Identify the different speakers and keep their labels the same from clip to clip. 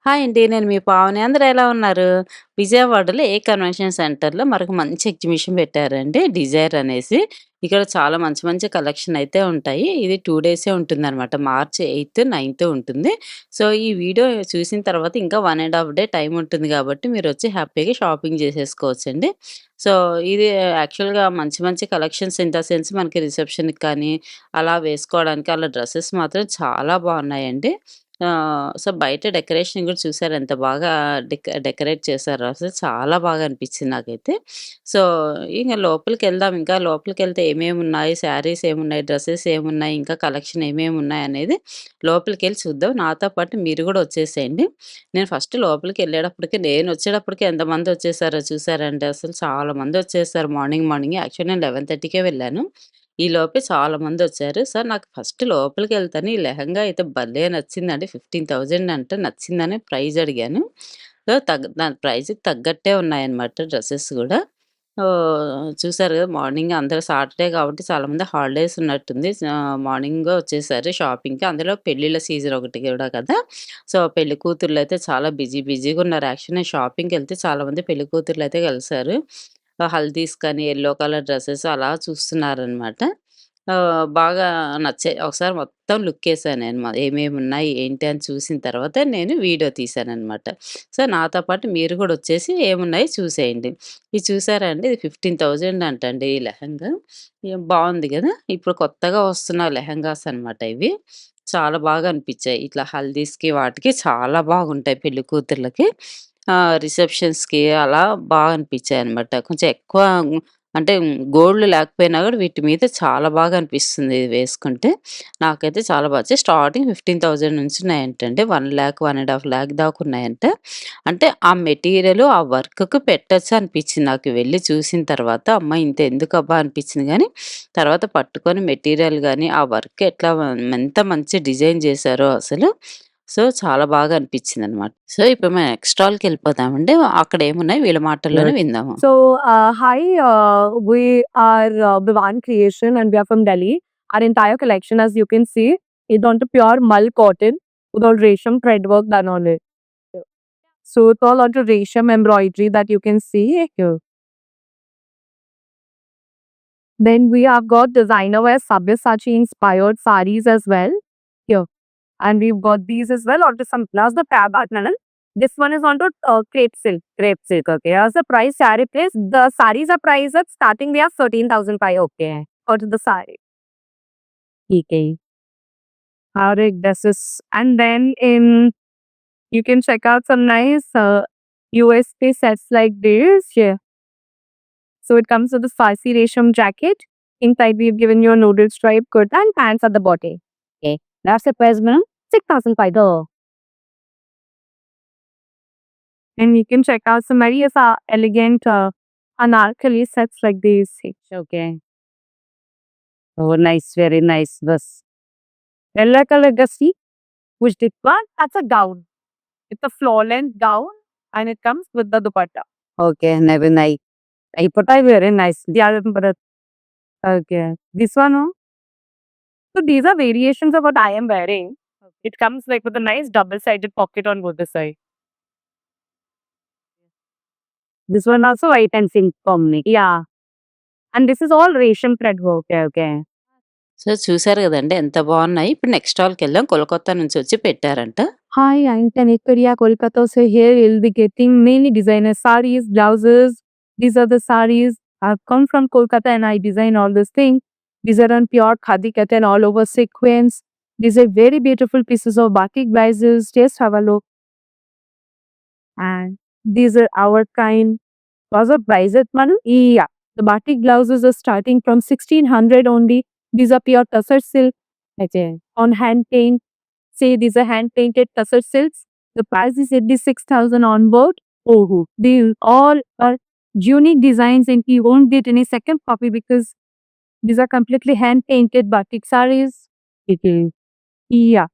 Speaker 1: Hi అండి. నేను మీ పావని. అందరూ ఎలా ఉన్నారు? విజయవాడలో ఏ కన్వెన్షన్ సెంటర్‌లో మనకు మంచి ఎగ్జిబిషన్ పెట్టారండి. డిజైర్ అనేసి. ఇక్కడ చాలా మంచి మంచి కలెక్షన్ అయితే ఉంటాయి. ఇది 2 డేసే ఉంటుందనమాట. మార్చ్ 8, 9 ఉంటుంది. సో, ఈ వీడియో చూసిన తర్వాత ఇంకా 1 ½ డే టైం ఉంటుంది కాబట్టి మీరొచ్చి హ్యాపీగా షాపింగ్ చేసేసుకోవచ్చండి. సో, ఇది యాక్చువల్‌గా మంచి మంచి కలెక్షన్స్ ఇన్ ద సెన్స్ మనకి రిసెప్షన్‌కి కానీ, అలా వేసుకోవడానికి అలా డ్రెసెస్ మాత్రం చాలా బావున్నాయండి. సో, బయట డెకరేషన్ గూడా చూసారా ఎంత బాగా డెకరేట్ చేశారో అసలు చాలా బాగా అనిపించింది నాకైతే. సో, ఇంగ లోపలికెళ్దాం. ఇంకా లోపలికెళ్తే ఏమేమున్నాయి, శారీస్ ఏమున్నాయి, డ్రెసెస్ ఏమున్నాయి, ఇంకా కలెక్షన్ ఏమేమున్నాయనేది లోపలికెళ్ళి చూద్దాం. నాతో పాటు మీరు గూడా వచ్చేసేయండి. నేను ఫస్ట్ లోపలికెళ్ళేటప్పటికి నేనొచ్చేటప్పటికి ఎంతమందొచ్చేసారో చూసారండి అసలు చాలా మందొచ్చేసారు మార్నింగ్ మార్నింగే. యాక్చువల్లీ నేను 11:30కే వెళ్ళాను. ఈలోపే చాలా మందొచ్చారు. సార్ నాకు ఫస్ట్ లోపలికెళ్తాను. ఈ లెహెంగా అయితే భలే నచ్చిందండి. 15,000 అంట నచ్చిందని ప్రైజ్ అడిగాను. దాని ప్రైజ్‌కి తగ్గట్టే ఉన్నాయన్నమాట డ్రెసెస్ గూడా. చూసారు గదా! మార్నింగ్ అందరూ సాటర్‌డే కాబట్టి చాలామంది హాలిడేస్ ఉన్నట్టుంది. మార్నింగే వచ్చేసారు షాపింగ్‌కి. అందులో పెళ్ళిళ్ళ సీజన్ ఒకటి గూడా కదా! సో, పెళ్లి కూతుర్లయితే చాలా బిజీగున్నారు. యాక్చువల్లీ నేను షాపింగ్‌కెళ్తే చాలామంది పెళ్లి కూతుర్లయితే కలిసారు. హల్దీస్ కానీ, యెల్లో కలర్ డ్రెసెస్ అలా చూస్తున్నారనమాట. బాగా నచ్చాయి. ఒకసారి మొత్తం లుక్కేసాను నేను. ఏమేమున్నాయి, ఏంటి అని చూసిన తర్వాత నేను వీడియో తీశాననమాట. సో, నాతో పాటు మీరు గూడా వచ్చేసి ఏమున్నాయో చూసేయండి. ఇది చూసారా అండి? ఇది 15,000 అంటండి ఈ లెహెంగా. బావుంది గదా! ఇప్పుడు కొత్తగా వస్తున్న లెహెంగాస్ అనమాట ఇవి. చాలా బాగా అనిపిచ్చాయి. ఇట్లా హల్దీస్‌కి వాటికి చాలా బాగుంటాయి పెళ్లి కూతుర్లకి. రిసెప్షన్స్‌కి అలా బాగా అనిపిచ్చాయనమాట. కొంచెం ఎక్కువ అంటే గోల్డ్ లేకపోయినా గూడా వీటి మీద చాలా బాగా అనిపిస్తుంది ఇది వేసుకుంటే. నాకైతే చాలా స్టార్టింగ్ 15,000 నుంచి ఉన్నాయంటండి. 1,00,000, 1,50,000 దాకా ఉన్నాయంట. అంటే ఆ మెటీరియల్, ఆ వర్క్‌కి పెట్టొచ్చు అనిపిచ్చింది నాకు వెళ్లి చూసిన తర్వాత. అమ్మ ఇంత ఎందుకబ్బా అనిపిచ్చింది గానీ, తర్వాత పట్టుకొని మెటీరియల్ గాని, ఆ వర్క్ ఎట్లా ఎంత మంచి డిజైన్ చేశారో అసలు. సో, చాలా బాగా అనిపిచ్చిందనమాట. సో, ఇప్పుడు మనం నెక్స్ట్ స్టాల్‌కెళ్ళిపోదామండి. అక్కడేమున్నాయి వీళ్ళ మాటల్లోనే
Speaker 2: Good.
Speaker 1: విందాము.
Speaker 2: Hi, we are Vivan Creation and we are from Delhi. Our entire collection, as you can see, is onto pure mull cotton with all resham thread work done on it. So, it's all onto resham embroidery that you can see here. Then we have got designer wear Sabyasachi inspired sarees as well here. And we've got these as well onto some plus the tab Nanan. This one is onto crepe silk. Okay, as the price saree place, the sarees are priced at starting we have 13,500. Okay, onto the saree. Okay, alright, this is and then in you can check out some nice USP sets like this. Yeah, so it comes with the Farsi Resham jacket. Inside we've given you a noodle stripe kurta and pants at the bottom. Okay, that's the price, madam. 6,500. And you can check out some very elegant anarkali sets like these. Okay. Oh, nice. Very nice. This yellow color gusty, which did one, that's a gown. It's a floor length gown and it comes with the dupatta. Okay, very nice. I put I very nice. Yeah, but okay. This one, oh. So these are variations of what I am wearing. It comes like with a nice double-sided pocket on both the sides. This one also white and pink combination. Yeah. And this is all resham thread work. Okay.
Speaker 1: So, చూసారు గదండీ! ఎంత బావున్నాయి. ఇప్పుడు next స్టాల్‌కెళ్దాం. Kolkata నుంచి వచ్చి పెట్టారంట.
Speaker 2: Hi, I'm Tanekariya Kolkata. So here you'll be getting mainly designer sarees, blouses. These are the sarees. I've come from Kolkata and I design all these things. These are on pure khadi cotton all over sequins. These are very beautiful pieces of batik blouses. Just have a look. And these are our kind. Was a price at Manu? Yeah. The batik blouses are starting from 1600 only. These are pure tussar silk. Okay. On hand paint. Say these are hand painted tussar silks. The price is 86,000 on board. Oh, these all are unique designs and you won't get any second copy because these are completely hand painted batik sarees. Okay. Yeah.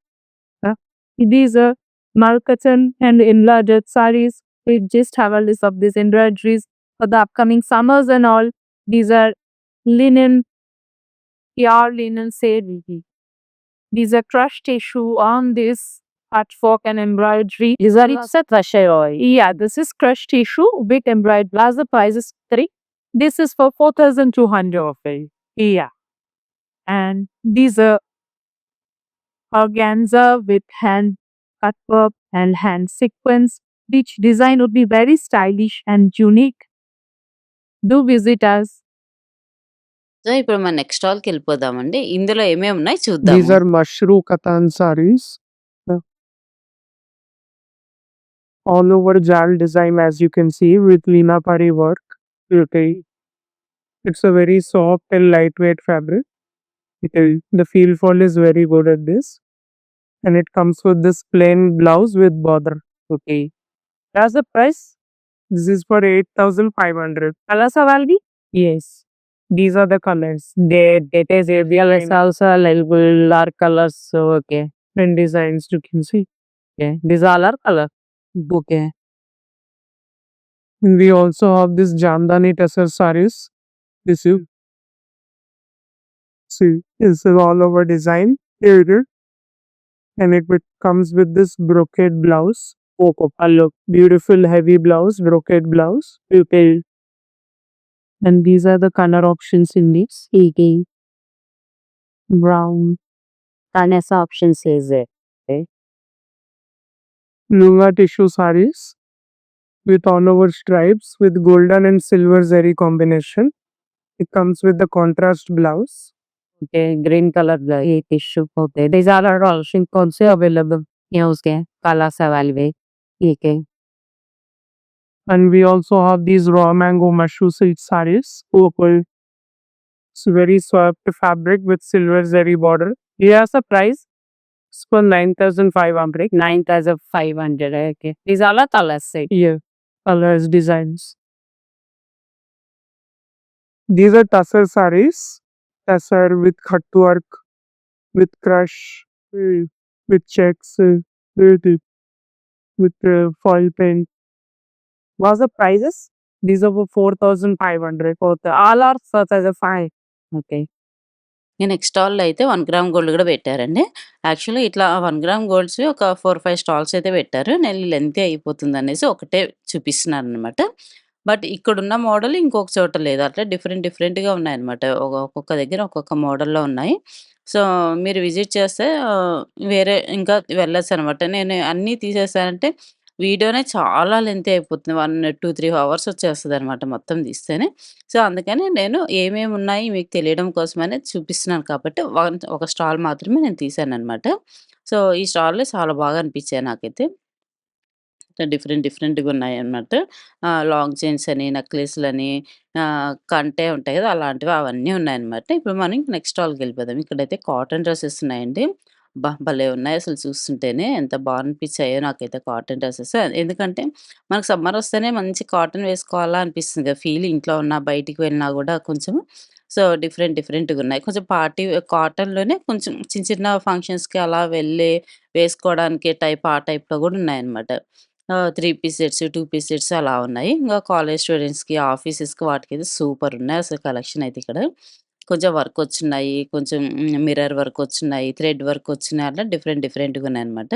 Speaker 2: Uh, These are Malkatan and embroidered sarees. We just have a list of these embroideries for the upcoming summers and all. These are linen, pure linen say. These are crushed tissue on this patchwork and embroidery. It's a treasure. Yeah, this is crushed tissue with embroidered. Plus the price is 3. This is for 4,200 rupees. Yeah. And these are organza with hand cut work and hand sequence. Each design would be very stylish and unique. Do visit us.
Speaker 1: So, ఇప్పుడు మన next స్టాల్‌కెళ్ళిపోదామండి. ఇందులో ఏమేమి ఉన్నాయి
Speaker 3: These
Speaker 1: చూద్దాము.
Speaker 3: are mushroom katan sarees. Uh, All over jal design, as you can see, with Lina Pari work. Okay. It's a very soft and lightweight fabric. The feel fall is very good at this. And it comes with this plain blouse with border. Okay. That's the price. This is for 8,500.
Speaker 2: Colors available?
Speaker 3: Yes. These are the colors.
Speaker 2: That is ABL is also available are colors. So okay.
Speaker 3: And designs you can see.
Speaker 2: Okay. These all are color. Okay.
Speaker 3: And we also have this Jamdani Tassar sarees. This you see, this is all over design. Here. And comes with this brocade blouse.
Speaker 2: Okay.
Speaker 3: Look, beautiful heavy blouse, brocade blouse.
Speaker 2: Okay. And these are the color options in this. Okay. Brown. And as options is it.
Speaker 3: Lunga tissue sarees with all over stripes with golden and silver zari combination. It comes with the contrast blouse.
Speaker 2: Okay. Green color tissue. Okay. These are also also available. Yeah, okay. Colors available. Okay.
Speaker 3: And we also have these raw mango mushroom silk sarees.
Speaker 2: Okay.
Speaker 3: It's very soft fabric with silver zari border.
Speaker 2: Here's the price.
Speaker 3: It's for 9,500.
Speaker 2: 9,500. Okay. These are all colors.
Speaker 3: Yeah, colors, designs. These are tassar sarees. Tassar with cut work, with crush, with checks, with foil paint.
Speaker 2: What's the prices?
Speaker 3: These are for 4,500.
Speaker 2: All are 4,500. Okay.
Speaker 1: ఈ next స్టాల్‌లో అయితే 1 gram gold కూడా పెట్టారండి. Actually ఇట్లా 1 gram గోల్డ్స్‌వి ఒక 4, 5 stalls అయితే పెట్టారు. నేను lengthy అయిపోతుందనేసి ఒకటే చూపిస్తున్నాననమాట. బట్ ఇక్కడున్న మోడల్ ఇంకొక చోట లేదు. అట్లా డిఫరెంట్‌గా ఉన్నాయన్నమాట. ఒక్కొక్క దగ్గర ఒక్కొక్క మోడల్‌లో ఉన్నాయి. సో, మీరు విజిట్ చేస్తే వేరే ఇంకా వెళ్ళొచ్చనమాట. నేను అన్నీ తీసేసానంటే వీడియోనే చాలా లెంతీ అయిపోతుంది. 1, 2, 3 అవర్స్ వచ్చేస్తదనమాట మొత్తం తీస్తేనే. సో, అందుకని నేను ఏమేమి ఉన్నాయి మీకు తెలియడం కోసమనే చూపిస్తున్నాను కాబట్టి ఒక స్టాల్ మాత్రమే నేను తీశాననమాట. సో, ఈ స్టాల్‌లో చాలా బాగా అనిపించాయి నాకైతే. డిఫరెంట్‌గా ఉన్నాయన్నమాట. లాంగ్ చైన్స్ అని, నెక్లెస్‌లని కంటే ఉంటాయి కదా! అలాంటివి అవన్నీ ఉన్నాయన్నమాట. ఇప్పుడు మనం నెక్స్ట్ స్టాల్‌కెళ్ళిపోదాం. ఇక్కడైతే కాటన్ డ్రెసెస్ ఉన్నాయండి. అబ్బా! భలే ఉన్నాయి అసలు చూస్తుంటేనే ఎంత బా అనిపించాయో నాకైతే కాటన్ డ్రెసెస్. ఎందుకంటే మనకు సమ్మర్ వస్తేనే మంచి కాటన్ వేసుకోవాలా అనిపిస్తుంది కదా! ఫీల్ ఇంట్లో ఉన్నా, బయటికి వెళ్ళినా గూడా కొంచెం సో, డిఫరెంట్‌గా ఉన్నాయి. కొంచెం పార్టీ కాటన్‌లోనే కొంచెం చిన్న ఫంక్షన్స్‌కి అలా వేసుకోవడానికి ఆ టైప్‌లో గూడా ఉన్నాయన్నమాట. 3 పీస్ సెట్స్, 2 పీస్ సెట్స్ అలా ఉన్నాయి. ఇంగా కాలేజ్ స్టూడెంట్స్‌కి, ఆఫీసెస్‌కి వాటికైతే సూపరున్నాయి అసలు కలెక్షన్ అయితే ఇక్కడ. కొంచెం వర్కొచ్చున్నాయి. కొంచెం మిర్రర్ వర్కొచ్చున్నాయి. థ్రెడ్ వర్కొచ్చున్నాయి. అట్లా డిఫరెంట్‌గా ఉన్నాయన్నమాట.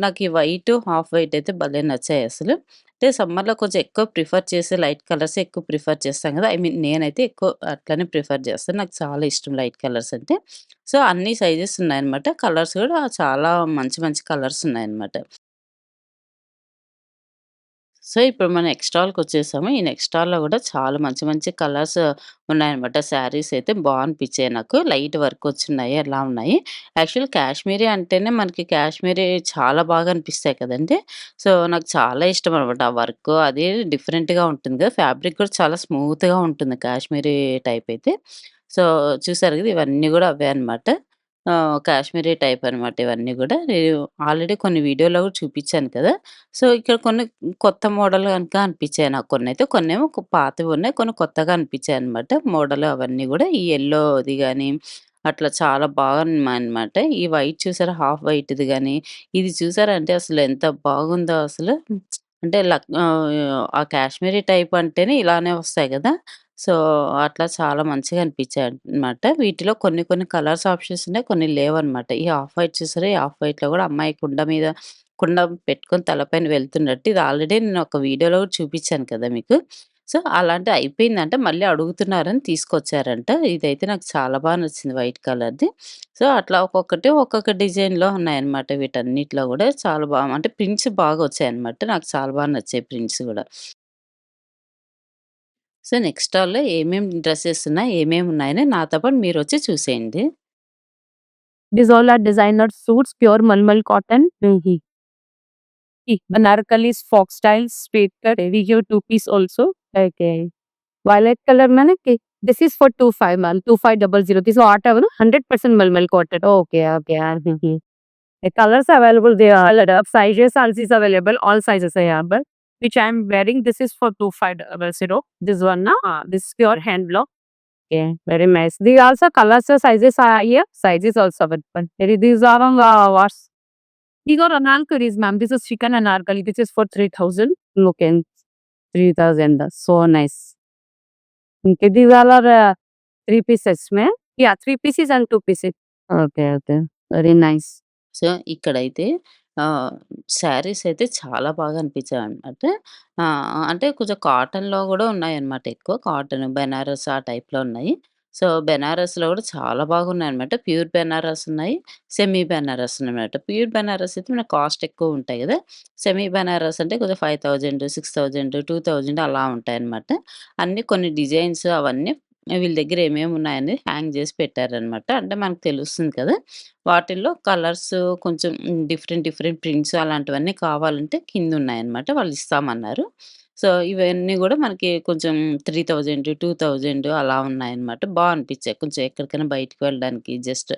Speaker 1: నాకు ఈ వైట్, హాఫ్ వైట్ అయితే భలే నచ్చాయి అసలు. అంటే సమ్మర్‌లో కొంచెం ఎక్కువ ప్రిఫర్ చేసే లైట్ కలర్సే ఎక్కువ ప్రిఫర్ చేస్తాం కదా! ఐ మీన్ నేనైతే ఎక్కువ అట్లనే ప్రిఫర్ చేస్తాను. నాకు చాలా ఇష్టం లైట్ కలర్స్ అంటే. సో, అన్ని సైజెస్ ఉన్నాయన్నమాట. కలర్స్ కూడా చాలా మంచి కలర్స్ ఉన్నాయన్నమాట. సో, ఇప్పుడు మనం నెక్స్ట్ స్టాల్‌కొచ్చేసాము. ఈ నెక్స్ట్ స్టాల్‌లో గూడా చాలా మంచి కలర్స్ ఉన్నాయన్నమాట. శారీస్ అయితే బా అనిపిచ్చాయి నాకు. లైట్ వర్కొచ్చున్నాయి అలా ఉన్నాయి. యాక్చువల్లీ కాశ్మీరీ అంటేనే మనకి కాశ్మీరీ చాలా బాగా అనిపిస్తాయి కదండీ! సో, నాకు చాలా ఇష్టం అనమాట. ఆ వర్క్ అది డిఫరెంట్‌గా ఉంటుంది కదా! ఫ్యాబ్రిక్ కూడా చాలా స్మూత్‌గా ఉంటుంది కాశ్మీరీ టైప్ అయితే. సో, చూసారు గదా! ఇవన్నీ గూడా అవే అనమాట. కాశ్మీరీ టైప్ అనమాట ఇవన్నీ గూడా. నేను ఆల్రెడీ కొన్ని వీడియోలో గూడా చూపిచ్చాను కదా! సో, ఇక్కడ కొన్ని కొత్త మోడల్ గనుక అనిపిచ్చాయి నాకు కొన్నైతే. కొన్నేమో పాతవున్నాయి. కొన్ని కొత్తగా అనిపిచ్చాయన్నమాట. మోడల్ అవన్నీ గూడా. ఈ యెల్లోది గాని, అట్లా చాలా బాగా ఉన్నాయన్నమాట. ఈ వైట్ చూసారా? హాఫ్ వైట్‌ది గాని, ఇది చూసారంటే అసలు ఎంత బాగుందో అసలు. అంటే ఆ కాశ్మీరీ టైప్ అంటేనే ఇలానే వస్తాయి గదా! సో, అట్లా చాలా మంచిగా అనిపించాయన్నమాట. వీటిలో కొన్ని కొన్ని కలర్స్ ఆప్షన్స్ ఉన్నాయి. కొన్ని లేవన్నమాట. ఈ హాఫ్ వైట్ చూసారా? ఈ హాఫ్ వైట్‌లో కూడా అమ్మాయి కుండ పెట్టుకొని తలపైన వెళ్తున్నట్టు ఇది ఆల్రెడీ నేను ఒక వీడియోలో కూడా చూపించాను కదా మీకు. సో, అలాంటిది అయిపోయిందంట. మళ్ళీ అడుగుతున్నారని తీసుకొచ్చారంట. ఇదైతే నాకు చాలా బాగా నచ్చింది వైట్ కలర్‌ది. సో, అట్లా ఒక్కొక్కటి ఒక్కొక్క డిజైన్‌లో ఉన్నాయన్నమాట. వీటన్నిటిలో కూడా చాలా అంటే ప్రింట్స్ బాగా వచ్చాయన్నమాట. నాకు చాలా బాగా నచ్చాయి ప్రింట్స్ గూడా. సో, నెక్స్ట్ స్టాల్‌లో ఏమేమి డ్రెసెస్ ఉన్నాయి, ఏమేమి ఉన్నాయని నాతో పాటు మీరొచ్చి చూసేయండి.
Speaker 2: These all are designer suits, pure Malmal cotton. Anarkali's fox style, straight cut, we give two-piece also. Okay. Violet color मैंने कि this is for 25 ma'am, 2500. This is whatever 100% Malmal cotton. Okay, okay. The colors available there are sizes also is available. All sizes are available. Which I am wearing. This is for 2500. This one na, this is pure hand block. Okay, very nice. These also colors sizes are here. Sizes also available. These are on what? These are anarkalis, ma'am. This is chicken anarkali. This is for 3000. Looking 3000. So nice. Okay, these all are three pieces, ma'am. Yeah, three pieces and two pieces. Okay, okay. Very nice.
Speaker 1: So, ఇక్కడైతే శారీస్ అయితే చాలా బాగా అనిపించాయన్నమాట. అంటే కొంచెం కాటన్‌లో గూడా ఉన్నాయన్నమాట ఎక్కువ. కాటన్, బెనారస్ ఆ టైప్‌లో ఉన్నాయి. సో, బెనారస్‌లో గూడా చాలా బాగున్నాయన్నమాట. ప్యూర్ బెనారస్ ఉన్నాయి. సెమీ బెనారస్ ఉన్నాయన్నమాట. ప్యూర్ బెనారస్ అయితే మనకు కాస్ట్ ఎక్కువ ఉంటాయి గదా! సెమీ బెనారస్ అంటే కొంచెం 5000, 6000, 2000 అలా ఉంటాయన్నమాట. అన్నీ కొన్ని డిజైన్స్ అవన్నీ వీళ్ళ దగ్గర ఏమేమి ఉన్నాయని హ్యాంగ్ జేసి పెట్టారన్నమాట. అంటే మనకు తెలుస్తుంది కదా! వాటిల్లో కలర్స్ కొంచెం డిఫరెంట్ డిఫరెంట్ ప్రింట్స్ అలాంటివన్నీ కావాలంటే కిందున్నాయన్నమాట. వాళ్ళు ఇస్తామన్నారు. సో, ఇవన్నీ గూడా మనకి కొంచెం 3000, 2000 అలా ఉన్నాయన్నమాట. అనిపిచ్చాయి. కొంచెం ఎక్కడికైనా బయటికి వెళ్ళడానికి జస్ట్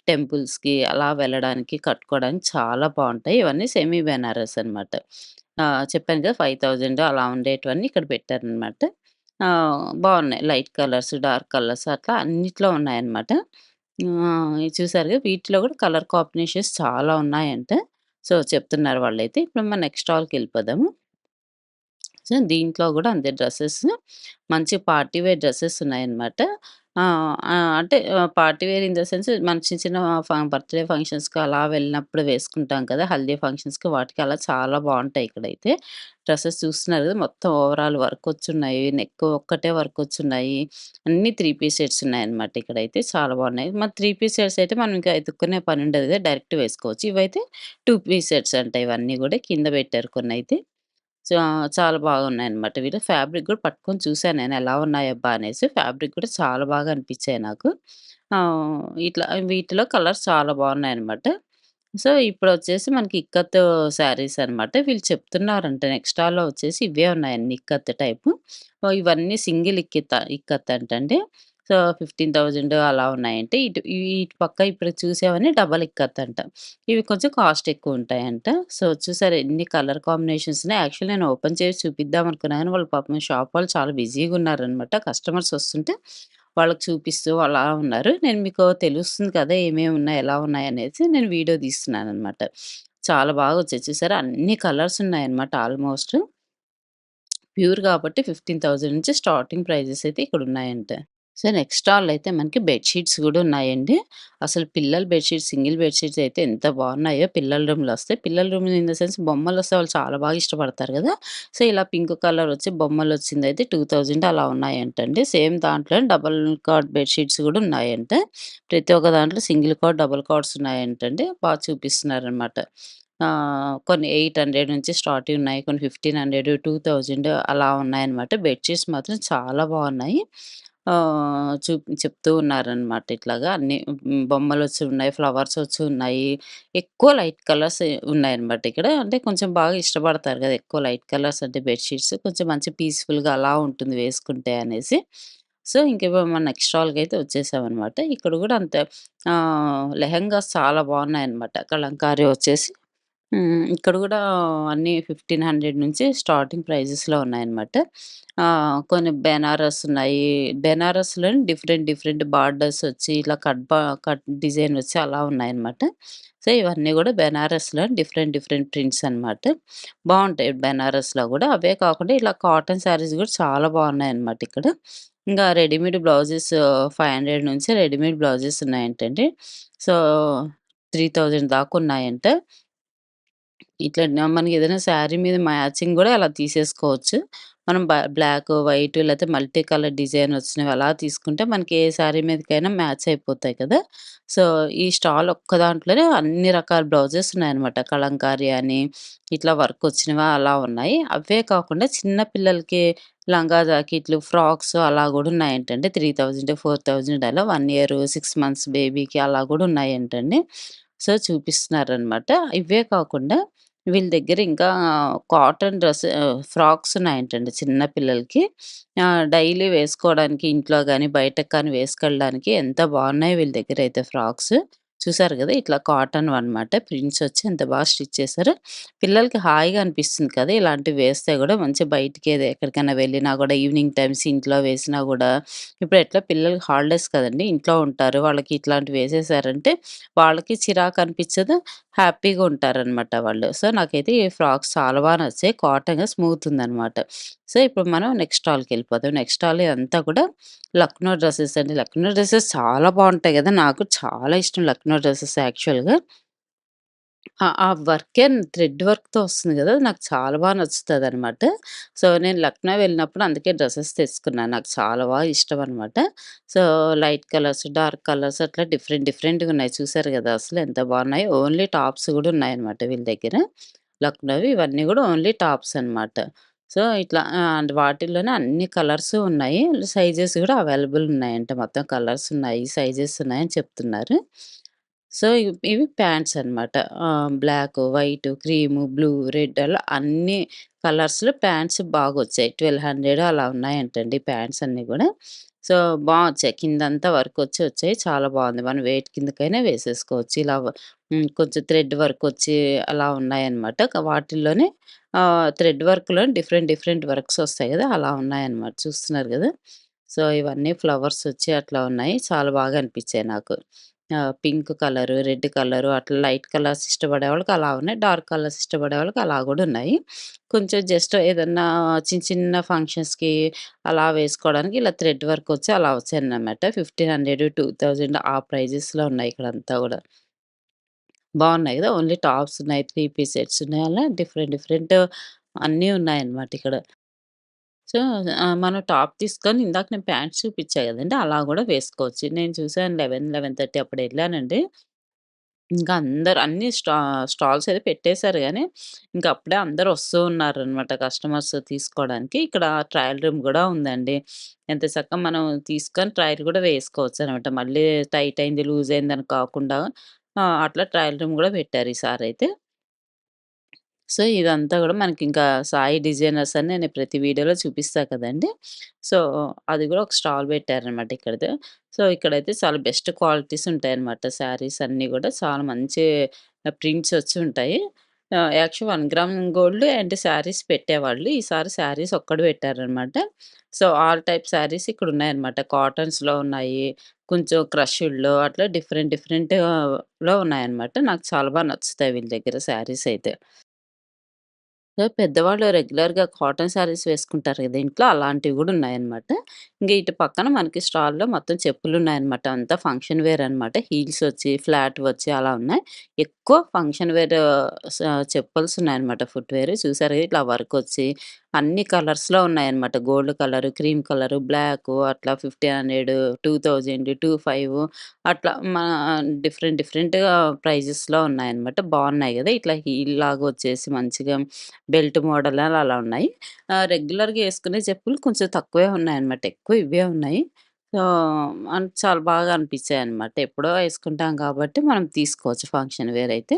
Speaker 1: టెంపుల్స్‌కి అలా వెళ్ళడానికి, కట్టుకోవడానికి చాలా బావుంటాయి. ఇవన్నీ సెమీ బెనారస్ అనమాట. చెప్పాను కదా! 5000 అలా ఉండేటివన్నీ ఇక్కడ పెట్టారనమాట. బావున్నాయి. లైట్ కలర్స్, డార్క్ కలర్స్ అట్లా అన్నిట్లో ఉన్నాయన్నమాట. ఇది చూసారుగా వీటిలో గూడా కలర్ కాంబినేషన్స్ చాలా ఉన్నాయంట. సో, చెప్తున్నారు వాళ్ళైతే. ఇప్పుడు మనం నెక్స్ట్ స్టాల్‌కెళ్ళిపోదాము. సో, దీంట్లో గూడా అంతే డ్రెసెస్ మంచి పార్టీ వేర్ డ్రెసెస్ ఉన్నాయన్నమాట. అంటే party wear in the sense మన చిన్న చిన్న బర్త్‌డే ఫంక్షన్స్‌కి అలా వెళ్ళినప్పుడు వేసుకుంటాం కదా! హల్దీ ఫంక్షన్స్‌కి వాటికి అలా చాలా బావుంటాయి ఇక్కడైతే. డ్రెసెస్ చూస్తున్నారు కదా! మొత్తం ఓవరాల్ వర్కొచ్చున్నాయి. నెక్ ఒక్కటే వర్కొచ్చున్నాయి. అన్నీ 3 పీస్ సెట్స్ ఉన్నాయన్నమాట ఇక్కడైతే చాలా బావున్నాయి. మరి 3 పీస్ సెట్స్ అయితే మనం ఇంకా ఎతుక్కునే పని ఉండదు కదా! డైరెక్ట్ వేసుకోవచ్చు. ఇవైతే 2 పీస్ సెట్స్ అంట ఇవన్నీ గూడా కింద పెట్టారు కొన్నైతే. చాలా బాగున్నాయన్నమాట. వీళ్ళు ఫ్యాబ్రిక్ గూడా పట్టుకొని చూసాను నేను ఎలా ఉన్నాయబ్బా అనేసి. ఫ్యాబ్రిక్ కూడా చాలా బాగా అనిపిచ్చాయి నాకు. ఇట్లా వీటిలో కలర్స్ చాలా బాగున్నాయన్నమాట. సో, ఇప్పుడొచ్చేసి మనకి ఇక్కత్ శారీస్ అనమాట. వీళ్ళు చెప్తున్నారంట నెక్స్ట్ స్టాల్‌లో వచ్చేసి ఇవే ఉన్నాయండి ఇక్కత్ టైపు. ఇవన్నీ సింగిల్ ఇక్కత్ అంటండి. సో, 15,000 అలా ఉన్నాయంటే ఇటు పక్క ఇప్పుడు చూసేవన్నీ డబల్ ఇక్కత్ అంట. ఇవి కొంచెం కాస్ట్ ఎక్కువుంటాయంట. సో, చూసారా ఎన్ని కలర్ కాంబినేషన్స్ ఉన్నాయి. యాక్చువల్లీ నేను ఓపెన్ చేసి చూపిద్దాం అనుకున్నా గానీ, వాళ్ళు పాపం షాప్ వాళ్ళు చాలా బిజీగున్నారనమాట. కస్టమర్స్ వస్తుంటే వాళ్ళకి చూపిస్తూ అలా ఉన్నారు. నేను మీకు తెలుస్తుంది కదా! ఏమేమి ఉన్నాయి, ఎలా ఉన్నాయనేసి నేను వీడియో తీస్తున్నాననమాట. చాలా బాగా వచ్చాయి చూసారా? అన్ని కలర్స్ ఉన్నాయన్నమాట ఆల్‌మోస్ట్. ప్యూర్ కాబట్టి 15,000 నుంచి స్టార్టింగ్ ప్రైజెస్ అయితే ఇక్కడున్నాయంట. సో, నెక్స్ట్ స్టాల్‌లో అయితే మనకి బెడ్ షీట్స్ గూడా ఉన్నాయండి. అసలు పిల్లల bed sheets, single bed sheets అయితే ఎంత బాగున్నాయో పిల్లల రూమ్‌లో వస్తాయి. పిల్లల రూమ్ ఇన్ ద సెన్స్ బొమ్మలొస్తే వాళ్ళు చాలా బాగా ఇష్టపడతారు గదా! సో, ఇలా పింక్ కలర్ వచ్చి బొమ్మలొచ్చిందయితే 2000 అలా ఉన్నాయంటండి. సేమ్ దాంట్లోనే డబుల్ కాట్ బెడ్ షీట్స్ గూడా ఉన్నాయంట. ప్రతి ఒక్క దాంట్లో సింగిల్ కాట్, డబుల్ కాట్స్ ఉన్నాయంటండి. చూపిస్తున్నారనమాట. కొన్ని 800 నుంచి స్టార్టింగ్ ఉన్నాయి. కొన్ని 1500, 2000 అలా ఉన్నాయన్నమాట. బెడ్ షీట్స్ మాత్రం చాలా బాగున్నాయి. చెప్తూ ఉన్నారనమాట ఇట్లాగా అన్నీ బొమ్మలొచ్చి ఉన్నాయి, ఫ్లవర్స్ వచ్చి ఉన్నాయి. ఎక్కువ లైట్ కలర్స్ ఉన్నాయన్నమాట ఇక్కడ. అంటే కొంచెం బాగా ఇష్టపడతారు గదా! ఎక్కువ లైట్ కలర్స్ అంటే బెడ్ షీట్స్ కొంచెం మంచి పీస్‌ఫుల్‌గా అలా ఉంటుంది వేసుకుంటే అనేసి. సో, ఇంక ఇప్పుడు మనం నెక్స్ట్ స్టాల్‌కైతే వచ్చేసామనమాట. ఇక్కడ గూడా అంతే లెహెంగాస్ చాలా బాగున్నాయన్నమాట. కలంకారీ వచ్చేసి ఇక్కడ గూడా అన్నీ 1500 నుంచి స్టార్టింగ్ ప్రైజెస్‌లో ఉన్నాయన్నమాట. కొన్ని బెనారస్ ఉన్నాయి. బెనారస్‌లోని డిఫరెంట్ డిఫరెంట్ బార్డర్స్ వచ్చి ఇట్లా కట్ డిజైన్ వచ్చి అలా ఉన్నాయన్నమాట. సో, ఇవన్నీ గూడా బెనారస్‌లో డిఫరెంట్ డిఫరెంట్ ప్రింట్స్ అన్నమాట. బావుంటాయి బెనారస్‌లో గూడా. అవే కాకుండా ఇలా కాటన్ శారీస్ గూడా చాలా బాగున్నాయన్నమాట ఇక్కడ. ఇంకా రెడీమేడ్ బ్లౌజెస్ 500 నుంచి రెడీమేడ్ బ్లౌజెస్ ఉన్నాయంటండి. సో, 3000 దాకా ఉన్నాయంట. ఇట్లా మనకేదైనా శారీ మీద మ్యాచింగ్ గూడా అలా తీసేసుకోవచ్చు. మనం బ్లాక్, వైట్ లేతే మల్టీ కలర్ డిజైన్ వచ్చినవి అలా తీసుకుంటే మనకి ఏ శారీ మీదకైనా మ్యాచ్ అయిపోతాయి కదా! సో, ఈ స్టాల్ ఒక్క దాంట్లోనే అన్ని రకాల బ్లౌజెస్ ఉన్నాయన్నమాట. కలంకారీ అని, ఇట్లా వర్క్ వచ్చినవి అలా ఉన్నాయి. అవే కాకుండా చిన్న పిల్లలకి లంగా జాకెట్లు, ఫ్రాక్స్ అలా గూడా ఉన్నాయంటండి. 3000, 4000 అలా 1 ఇయర్, 6 మంత్స్ బేబీకి అలా గూడా ఉన్నాయంటండి. సో, చూపిస్తున్నారనమాట. ఇవే కాకుండా వీళ్ళ దగ్గర ఇంకా కాటన్ ఫ్రాక్స్ ఉన్నాయంటండి చిన్న పిల్లలకి. డైలీ వేసుకోవడానికి ఇంట్లో గాని, బయటకి కానీ వేసుకెళ్ళడానికి ఎంత బాగున్నాయో వీళ్ళ దగ్గరైతే ఫ్రాక్స్. చూసారు గదా! ఇట్లా కాటన్‌వన్నమాట. ప్రింట్స్ వచ్చి ఎంత బాగా స్టిచ్ చేశారో. పిల్లలకి హాయిగా అనిపిస్తుంది కదా! ఇలాంటివి వేస్తే గూడా మంచి బయటికి ఎక్కడికైనా వెళ్ళినా గూడా ఈవినింగ్ టైమ్స్ ఇంట్లో వేసినా గూడా ఇప్పుడు ఎట్లా పిల్లలకి హాలిడేస్ కదండీ! ఇంట్లో ఉంటారు. వాళ్ళకి ఇట్లాంటివి వేసేసారంటే వాళ్ళకి చిరాకు అనిపించదు. హ్యాపీగా ఉంటారనమాట వాళ్ళు. సో, నాకైతే ఈ ఫ్రాక్స్ చాలా బాగా నచ్చాయి. కాటన్‌గా స్మూత్ ఉందనమాట. సో, ఇప్పుడు మనం నెక్స్ట్ స్టాల్‌కెళ్ళిపోదాం. నెక్స్ట్ స్టాల్ ఇదంతా కూడా లక్నో డ్రెసెస్ అండి. లక్నో డ్రెసెస్ చాలా బావుంటాయి గదా! నాకు చాలా ఇష్టం లక్నో డ్రెసెస్ యాక్చువల్‌గా. ఆ వర్కే థ్రెడ్ వర్క్‌తో వస్తుంది గదా! నాకు చాలా బాగా నచ్చుతదనమాట. సో, నేను లక్నో వెళ్ళినప్పుడు అందుకే డ్రెసెస్ తెచ్చుకున్నాను. నాకు చాలా బాగా ఇష్టమనమాట. So, light colours, dark colours అట్లా డిఫరెంట్ డిఫరెంట్‌గా ఉన్నాయి. చూసారు గదా! అసలు ఎంత బాగున్నాయో. ఓన్లీ టాప్స్ గూడా ఉన్నాయన్నమాట వీళ్ళ దగ్గర. లక్నోవి ఇవన్నీ గూడా ఓన్లీ టాప్స్ అనమాట. సో, ఇట్లా అంటే వాటిల్లోనే అన్ని కలర్స్ ఉన్నాయి. సైజెస్ గూడా అవైలబుల్ ఉన్నాయంట. మొత్తం కలర్స్ ఉన్నాయి, సైజెస్ ఉన్నాయని చెప్తున్నారు. సో, ఇవి ప్యాంట్స్ అన్నమాట. Black, white, cream, blue, red అలా అన్ని కలర్స్‌లో ప్యాంట్స్ బాగొచ్చాయి. 1200 అలా ఉన్నాయంటండి ప్యాంట్స్ అన్నీ గూడా. సో, వచ్చాయి. కిందంతా వర్కొచ్చి వచ్చాయి. చాలా బావుంది. మనం వేటి కిందకైనా వేసేసుకోవచ్చు. ఇలా కొంచెం థ్రెడ్ వర్కొచ్చి అలా ఉన్నాయన్నమాట. వాటిల్లోనే థ్రెడ్ వర్క్‌లో డిఫరెంట్ డిఫరెంట్ వర్క్స్ ఒస్తాయి గదా! అలా ఉన్నాయన్నమాట. చూస్తున్నారు గదా! సో, ఇవన్నీ ఫ్లవర్స్ వచ్చి అట్లా ఉన్నాయి. చాలా బాగా అనిపిచ్చాయి నాకు. పింక్ కలరు, రెడ్ కలరు అట్లా లైట్ కలర్స్ ఇష్టపడే వాళ్ళకి అలా ఉన్నాయి. డార్క్ కలర్స్ ఇష్టపడే వాళ్ళకి అలా గూడా ఉన్నాయి. కొంచెం జస్ట్ ఏదన్నా చిన్న చిన్న ఫంక్షన్స్‌కి అలా వేసుకోవడానికి ఇలా థ్రెడ్ వర్క్ వచ్చి అలా వచ్చాయన్నమాట. 1500, 2000 ఆ ప్రైజెస్‌లో ఉన్నాయి ఇక్కడంతా గూడా. బావున్నాయి గదా! ఓన్లీ టాప్స్ ఉన్నాయి. 3 పీస్ సెట్స్ ఉన్నాయి. అలా డిఫరెంట్ డిఫరెంట్ అన్నీ ఉన్నాయన్నమాట ఇక్కడ. సో, మనం టాప్ తీసుకొని ఇందాక నేను ప్యాంట్స్ చూపిచ్చా గదండీ! అలా గూడా వేసుకోవచ్చు. నేను చూసాను 11, 11:30 అప్పుడు ఎళ్ళానండి. ఇంకా అందరూ అన్ని స్టాల్స్ అయితే పెట్టేసారు గానీ, ఇంక అప్పుడే అందరూ వస్తూ ఉన్నారనమాట కస్టమర్స్ తీసుకోవడానికి. ఇక్కడ ట్రయల్ రూమ్ గూడా ఉందండి. ఎంతచక్క మనం తీసుకొని ట్రయల్ గూడా వేసుకోవచ్చనమాట. మళ్ళీ టైట్ అయింది, లూజ్ అయిందని కాకుండా అట్లా ట్రయల్ రూమ్ గూడా పెట్టారు ఈసారైతే. సో, ఇదంతా గూడా మనకింకా సాయి డిజైనర్స్ అని నేను ప్రతి వీడియోలో చూపిస్తా కదండీ! సో, అది గూడా ఒక స్టాల్ పెట్టారనమాట ఇక్కడిదే. సో, ఇక్కడైతే చాలా బెస్ట్ క్వాలిటీస్ ఉంటాయన్నమాట. శారీస్ అన్నీ గూడా చాలా మంచి ప్రింట్స్ వచ్చి ఉంటాయి. Actual 1 gram gold and saris పెట్టేవాళ్ళు. ఈసారి శారీస్ ఒక్కటి పెట్టారనమాట. సో, ఆల్ టైప్ శారీస్ ఇక్కడున్నాయన్నమాట. కాటన్స్‌లో ఉన్నాయి. కొంచెం క్రషుడ్‌లో అట్లా డిఫరెంట్ డిఫరెంట్ లో ఉన్నాయన్నమాట. నాకు చాలా నచ్చుతాయి వీళ్ళ దగ్గర శారీస్ అయితే. సో, పెద్దవాళ్ళు రెగ్యులర్‌గా కాటన్ శారీస్ వేసుకుంటారు గదా! ఇంట్లో అలాంటివి గూడా ఉన్నాయన్నమాట. ఇంక ఇటు పక్కన మనకి స్టాల్‌లో మొత్తం చెప్పులున్నాయన్నమాట. అంతా ఫంక్షన్ వేర్ అనమాట. హీల్స్ వచ్చి, ఫ్లాట్‌వొచ్చి అలా ఉన్నాయి. ఎక్కువ ఫంక్షన్ వేర్ స చెప్పుల్స్ ఉన్నాయన్నమాట. ఫుట్‌వేర్ చూసారుగా ఇట్లా వర్కొచ్చి అన్ని కలర్స్‌లో ఉన్నాయన్నమాట. Gold colour, cream colour, black అట్లా 1500, 2000, 25 అట్లా డిఫరెంట్ డిఫరెంట్‌గా ప్రైజెస్‌లో ఉన్నాయన్నమాట. బావున్నాయి గదా! ఇట్లా హీల్‌లాగా వచ్చేసి మంచిగా బెల్ట్ మోడల్ అలా ఉన్నాయి. రెగ్యులర్‌గా యేసుకునే చెప్పులు కొంచెం తక్కువే ఉన్నాయన్నమాట. ఎక్కువ ఇవే ఉన్నాయి. సో, చాలా బాగా అనిపించాయన్నమాట. ఎప్పుడో యేసుకుంటాం కాబట్టి మనం తీసుకోవచ్చు ఫంక్షన్ వేర్ అయితే.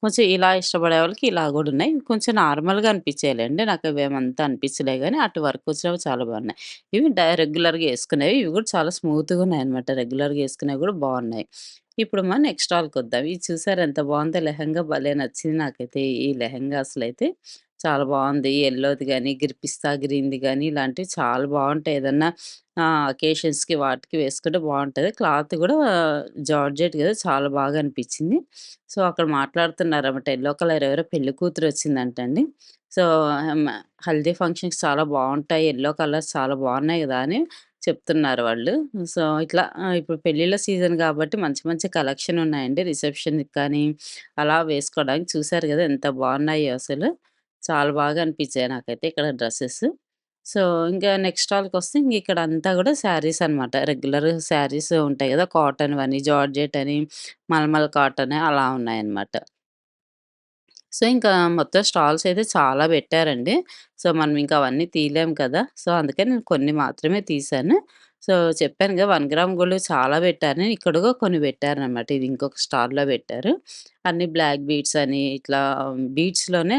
Speaker 1: కొంచెం ఇలా ఇష్టపడే వాళ్ళకి ఇలా గూడా ఉన్నాయి. కొంచెం నార్మల్‌గా అనిపించాయిలెండి. నాకు అవేమంత అనిపించలే గానీ అటు వర్క్ వచ్చినవి చాలా బాగున్నాయి. ఇవి రెగ్యులర్‌గా యేసుకునేవి. ఇవి గూడా చాలా స్మూత్‌గా ఉన్నాయన్నమాట. రెగ్యులర్‌గా యేసుకునేవి గూడా బాగున్నాయి. ఇప్పుడు మనం నెక్స్ట్ స్టాల్‌కొద్దాం. ఇది చూసారా ఎంత బావుందో లెహెంగా భలే నచ్చింది నాకైతే. ఈ లెహెంగా అసలైతే చాలా బావుంది. యెల్లోది గాని, పిస్తా గ్రీన్‌ది గాని ఇలాంటివి చాలా బావుంటాయి. ఏదన్నా అకేషన్స్‌కి వాటికి వేసుకుంటే బావుంటది. క్లాత్ గూడా జార్జెట్ గదా! చాలా బాగా అనిపించింది. సో, అక్కడ మాట్లాడుతున్నారన్నమాట. యెల్లో కలర్ ఎవరో పెళ్లి కూతురొచ్చిందంటండి. సో, హల్దీ ఫంక్షన్‌కి చాలా బావుంటాయి. యెల్లో కలర్స్ చాలా బావున్నాయి గదా! అని చెప్తున్నారు వాళ్ళు. సో, ఇట్లా ఇప్పుడు పెళ్ళిళ్ళ సీజన్ గాబట్టి మంచి మంచి కలెక్షన్ ఉన్నాయండి. రిసెప్షన్‌కి కానీ, అలా వేసుకోవడానికి చూసారు గదా! ఎంత బాగున్నాయో అసలు. చాలా బాగా అనిపించాయి నాకైతే ఇక్కడ డ్రెసెస్. సో, ఇంకా నెక్స్ట్ స్టాల్‌కొస్తే ఇంక ఇక్కడంతా గూడా శారీస్ అనమాట. రెగ్యులర్ శారీస్ ఉంటాయి గదా! కాటన్‌వని, జార్జెట్ అని, మల్మల్ కాటన్ అలా ఉన్నాయన్నమాట. సో, ఇంకా మొత్తం స్టాల్స్ అయితే చాలా పెట్టారండి. సో, మనం ఇంకా అవన్నీ తీయలేం కదా! సో, అందుకని నేను కొన్ని మాత్రమే తీశాను. సో, చెప్పానుగా 1 గ్రామ్ గోల్డ్ చాలా పెట్టారు. ఇక్కడగో కొన్ని పెట్టారనమాట. ఇది ఇంకొక స్టాల్‌లో పెట్టారు. అన్ని బ్లాక్ బీడ్స్ అని ఇట్లా బీడ్స్‌లోనే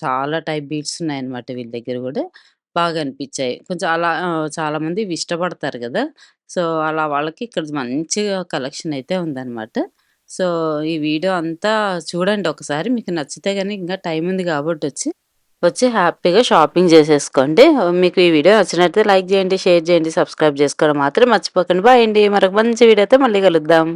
Speaker 1: చాలా టైప్ బీడ్స్ ఉన్నాయన్నమాట వీళ్ళ దగ్గర గూడా. బాగా అనిపిచ్చాయి. కొంచెం అలా చాలామంది ఇవి ఇష్టపడతారు గదా! సో, అలా వాళ్ళకి ఇక్కడ మంచిగా కలెక్షన్ అయితే ఉందనమాట. సో, ఈ వీడియో అంతా చూడండి ఒకసారి. మీకు నచ్చితే గనుక ఇంకా టైం ఉంది కాబట్టి వచ్చి హ్యాపీగా షాపింగ్ చేసేసుకోండి. మీకు ఈ వీడియో నచ్చినట్లయితే లైక్ చేయండి, షేర్ చేయండి, సబ్స్క్రైబ్ చేసుకోవడం మాత్రం మర్చిపోకండి. బాయ్ అండి. మరొక మంచి వీడియోతో మళ్ళీ కలుద్దాం.